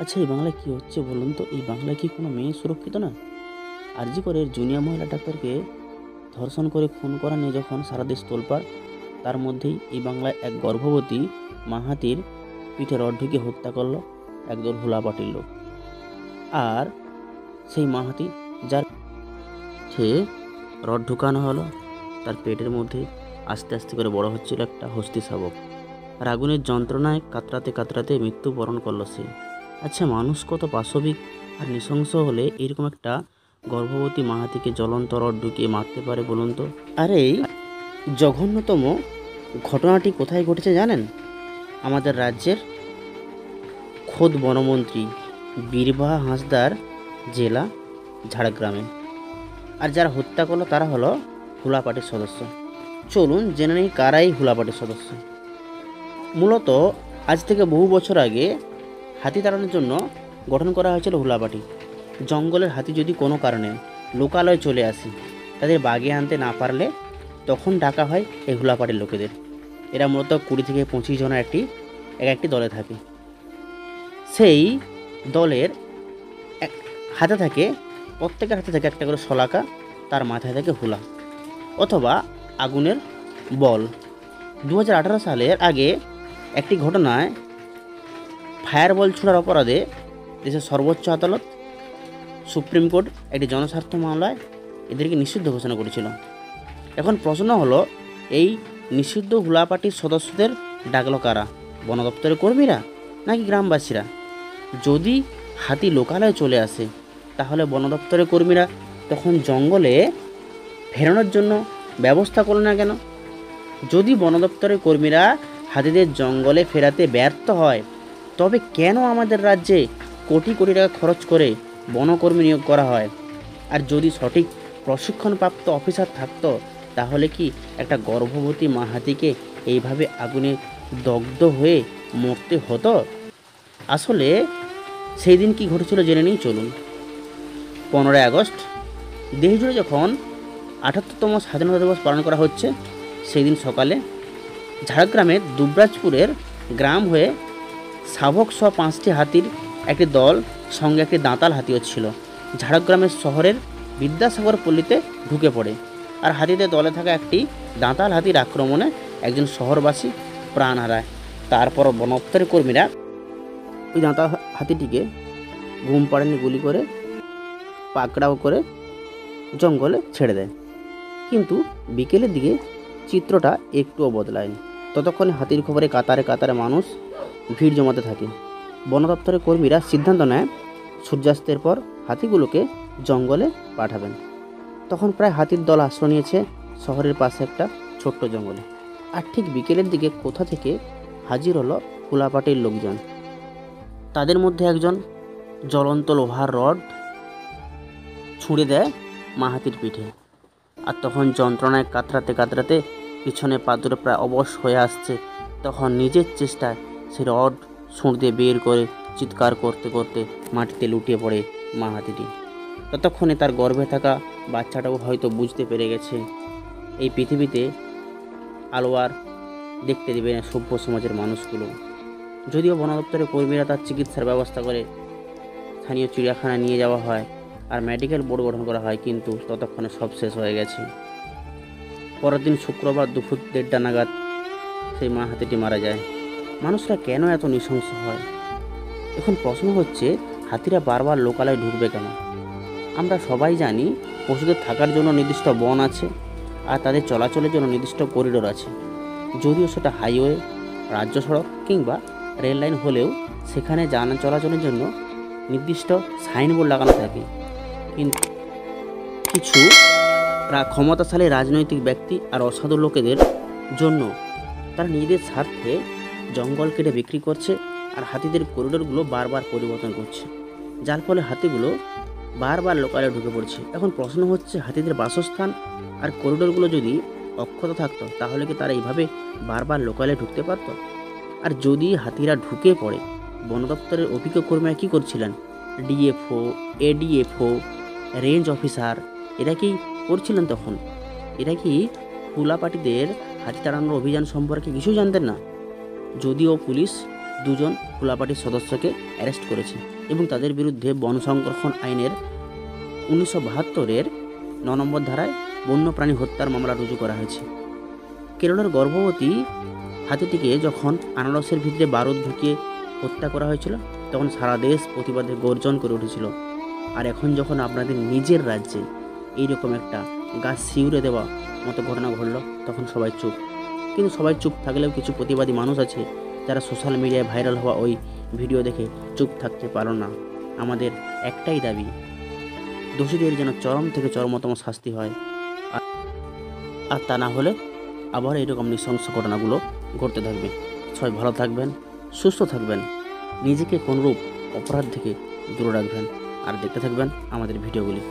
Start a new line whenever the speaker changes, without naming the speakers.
আচ্ছা, এই বাংলায় কি হচ্ছে বলুন তো? এই বাংলায় কি কোনো মেয়ে সুরক্ষিত না? আরজি করের জুনিয়র মহিলা ডাক্তারকে ধর্ষণ করে খুন করা নিয়ে যখন সারা দেশ তোলপাড়, তার মধ্যেই এই বাংলায় এক গর্ভবতী মাহাতির পিঠে রড ঢুকিয়ে হত্যা করলো একদল হুলাপাটির লোক। আর সেই মাহাতি যার পিঠে রড ঢুকানো হলো, তার পেটের মধ্যে আস্তে আস্তে করে বড় হচ্ছিল একটা হস্তি শাবক। আর আগুনের যন্ত্রণায় কাতরাতে কাতরাতে মৃত্যুবরণ করলো সে। আচ্ছা, মানুষ কত পাশবিক আর নৃশংস হলে এরকম একটা গর্ভবতী মাহাতিকে জ্বলন্ত রড ঢুকিয়ে মারতে পারে বলুন তো? আর এই জঘন্যতম ঘটনাটি কোথায় ঘটেছে জানেন? আমাদের রাজ্যের খোদ বনমন্ত্রী বীরবাহা হাঁসদার জেলা ঝাড়গ্রামে। আর যারা হত্যা করলো তারা হলো হুলাপাটির সদস্য। চলুন জেনে নিই কারাই হুলাপাটির সদস্য। মূলত আজ থেকে বহু বছর আগে হাতি তাড়ানোর জন্য গঠন করা হয়েছিল হুলাপাটি। জঙ্গলের হাতি যদি কোনো কারণে লোকালয়ে চলে আসে, তাদের বাগে আনতে না পারলে তখন ডাকা হয় এই হুলাপাটির লোকেদের। এরা মূলত 20 থেকে 25 জনের একটি দলে থাকে। সেই দলের হাতে থাকে, প্রত্যেকের হাতে থাকে একটা করে শলাকা, তার মাথায় থাকে হুলা অথবা আগুনের বল। 2018 সালের আগে একটি ঘটনায় ফায়ার বল ছোড়ার অপরাধে দেশের সর্বোচ্চ আদালত সুপ্রিম কোর্ট একটি জনস্বার্থ মামলায় এদেরকে নিষিদ্ধ ঘোষণা করেছিল। এখন প্রশ্ন হলো, এই নিষিদ্ধ হুলাপাটির সদস্যদের ডাকলো কারা? বন দপ্তরের কর্মীরা নাকি গ্রামবাসীরা? যদি হাতি লোকালয়ে চলে আসে, তাহলে বন দপ্তরের কর্মীরা তখন জঙ্গলে ফেরানোর জন্য ব্যবস্থা করল না কেন? যদি বন দপ্তরের কর্মীরা হাতিদের জঙ্গলে ফেরাতে ব্যর্থ হয়, তবে কেন আমাদের রাজ্যে কোটি কোটি টাকা খরচ করে বনকর্মী নিয়োগ করা হয়? আর যদি সঠিক প্রশিক্ষণপ্রাপ্ত অফিসার থাকতো, তাহলে কি একটা গর্ভবতী মা হাতিকে এইভাবে আগুনে দগ্ধ হয়ে মরতে হতো? আসলে সেই দিন কি ঘটেছিল জেনে নিই চলুন। 15ই আগস্ট দেশজুড়ে যখন 78তম স্বাধীনতা দিবস পালন করা হচ্ছে, সেই দিন সকালে ঝাড়গ্রামের দুবরাজপুরের গ্রাম হয়ে শাবক সহ 5টি হাতির একটি দল, সঙ্গে একটি দাঁতাল হাতিও ছিল, ঝাড়গ্রামের শহরের বিদ্যাসাগর পল্লীতে ঢুকে পড়ে। আর হাতিদের দলে থাকা একটি দাঁতাল হাতির আক্রমণে একজন শহরবাসী প্রাণ হারায়। তারপর বন দপ্তরের কর্মীরা ওই দাঁতাল হাতিটিকে ঘুম পাড়ানি গুলি করে পাকড়াও করে জঙ্গলে ছেড়ে দেয়। কিন্তু বিকেলের দিকে চিত্রটা একটুও বদলায়নি। ততক্ষণে হাতির খবরে কাতারে কাতারে মানুষ ভিড় জমাতে থাকে। বন দপ্তরের কর্মীরা সিদ্ধান্ত নেয় সূর্যাস্তের পর হাতিগুলোকে জঙ্গলে পাঠাবেন। তখন প্রায় হাতির দল আশ্রয় নিয়েছে শহরের পাশে একটা ছোট্ট জঙ্গলে। আর ঠিক বিকেলের দিকে কোথা থেকে হাজির হলো হুলাপাটির লোকজন। তাদের মধ্যে একজন জ্বলন্ত লোহার রড ছুঁড়ে দেয় মা হাতির পিঠে। আর তখন যন্ত্রণায় কাতরাতে কাতরাতে পিছনে পা দুটো প্রায় অবশ হয়ে আসছে, তখন নিজের চেষ্টায় সে রড ছুঁড় দিয়ে বের করে চিৎকার করতে করতে মাটিতে লুটিয়ে পড়ে মা হাতিটি। ততক্ষণে তার গর্ভে থাকা বাচ্চাটাও হয়তো বুঝতে পেরে গেছে এই পৃথিবীতে আলো আর দেখতে দেবে না সভ্য সমাজের মানুষগুলো। যদিও বন দপ্তরের কর্মীরা তার চিকিৎসার ব্যবস্থা করে স্থানীয় চিড়িয়াখানায় নিয়ে যাওয়া হয় আর মেডিকেল বোর্ড গঠন করা হয়, কিন্তু ততক্ষণে সব শেষ হয়ে গেছে। পরের দিন শুক্রবার দুপুর 1:30 নাগাদ সেই মা হাতিটি মারা যায়। মানুষরা কেন এত নৃশংস হয়? এখন প্রশ্ন হচ্ছে, হাতিরা বারবার লোকালয়ে ঢুকবে কেন? আমরা সবাই জানি পশুদের থাকার জন্য নির্দিষ্ট বন আছে আর তাদের চলাচলের জন্য নির্দিষ্ট করিডোর আছে। যদিও সেটা হাইওয়ে, রাজ্য সড়ক কিংবা রেল লাইন হলেও সেখানে যান চলাচলের জন্য নির্দিষ্ট সাইনবোর্ড লাগানো থাকে। কিন্তু কিছু ক্ষমতাশালী রাজনৈতিক ব্যক্তি আর অসাধু লোকেদের জন্য তারা নিজেদের স্বার্থে জঙ্গল কেটে বিক্রি করছে আর হাতিদের করিডোরগুলো বারবার পরিবর্তন করছে, যার ফলে হাতিগুলো বারবার লোকালয়ে ঢুকে পড়ছে। এখন প্রশ্ন হচ্ছে, হাতিদের বাসস্থান আর করিডোরগুলো যদি অক্ষত থাকতো, তাহলে কি তারা এইভাবে বারবার লোকালয়ে ঢুকতে পারতো? আর যদি হাতিরা ঢুকে পড়ে, বন দপ্তরের অভিজ্ঞ কর্মীরা কী করছিলেন? ডিএফও, এডিএফও, রেঞ্জ অফিসার এরা কি করছিলেন তখন? এরা কি হুলাপাটিদের হাতি তাড়ানোর অভিযান সম্পর্কে কিছুই জানতেন না? যদিও পুলিশ দুজন কুলাপাটির সদস্যকে অ্যারেস্ট করেছে এবং তাদের বিরুদ্ধে বন সংরক্ষণ আইনের 1972-এর 9 নম্বর ধারায় বন্যপ্রাণী হত্যার মামলা রুজু করা হয়েছে। কেরলের গর্ভবতী হাতিটিকে যখন আনারসের ভিতরে বারুদ ঢুকিয়ে হত্যা করা হয়েছিল তখন সারা দেশ প্রতিবাদে গর্জন করে উঠেছিল। আর এখন যখন আপনাদের নিজের রাজ্যে এইরকম একটা গাছ শিউরে দেওয়া মতো ঘটনা ঘটল তখন সবাই চুপ। কিন্তু সবাই চুপ থাকলেও কিছু প্রতিবাদী মানুষ আছে যারা সোশ্যাল মিডিয়ায় ভাইরাল হওয়া ওই ভিডিও দেখে চুপ থাকতে পারল না। আমাদের একটাই দাবি, দোষীদের যেন চরম থেকে চরমতম শাস্তি হয়, আর তা না হলে আবার এরকম নৃশংস ঘটনাগুলো ঘটতে থাকবে। সবাই ভালো থাকবেন, সুস্থ থাকবেন, নিজেকে কোনরূপ অপরাধ থেকে দূরে রাখবেন আর দেখতে থাকবেন আমাদের ভিডিওগুলি।